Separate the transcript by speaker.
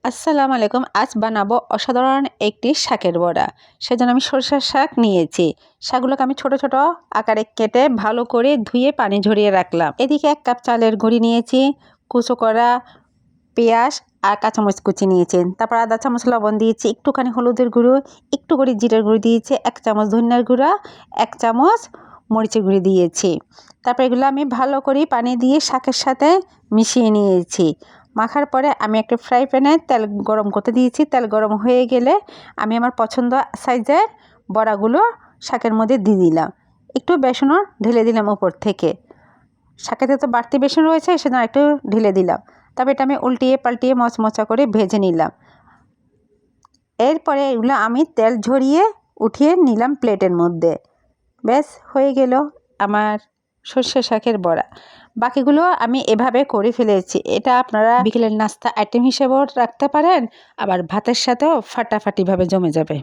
Speaker 1: আসসালামু আলাইকুম। আজ বানাবো অসাধারণ একটি শাকের বড়া। সেজন্য আমি সরিষার শাক নিয়েছি। শাকগুলোকে আমি ছোট ছোট আকারে কেটে ভালো করে ধুয়ে পানি ঝরিয়ে রাখলাম। এদিকে 1 কাপ চালের গুঁড়ি নিয়েছি, কুচো করা পেঁয়াজ আর কাঁচামরিচ কুচি নিয়েছি। তারপর আধা চামচ লবণ দিয়েছি, একটুখানি হলুদের গুঁড়ো, একটু করে জিরের গুঁড়ো দিয়েছি, 1 চামচ ধনিয়ার গুঁড়া, 1 চামচ মরিচের গুঁড়ি দিয়েছি। তারপর এগুলো আমি ভালো করে পানি দিয়ে শাকের সাথে মিশিয়ে নিয়েছি। মাখার পরে আমি একটা ফ্রাই প্যানে তেল গরম করতে দিয়েছি। তেল গরম হয়ে গেলে আমি আমার পছন্দ সাইজের বড়াগুলো শাকের মধ্যে দিয়ে দিলাম। একটু বেসনও ঢেলে দিলাম উপর থেকে। শাকেতে তো বাড়তি বেসন রয়েছে, সেজন্য একটু ঢেলে দিলাম। তবে এটা আমি উল্টিয়ে পাল্টিয়ে মচমচা করে ভেজে নিলাম। এরপরে এগুলো আমি তেল ঝরিয়ে উঠিয়ে নিলাম প্লেটের মধ্যে। ব্যাস হয়ে গেল আমার সর্ষে শাকের বড়া। বাকিগুলো আমি এভাবে করে ফেলেছি। এটা আপনারা বিকেলের নাস্তা আইটেম হিসেবেও রাখতে পারেন, আবার ভাতের সাথেও ফাটাফাটিভাবে জমে যাবে।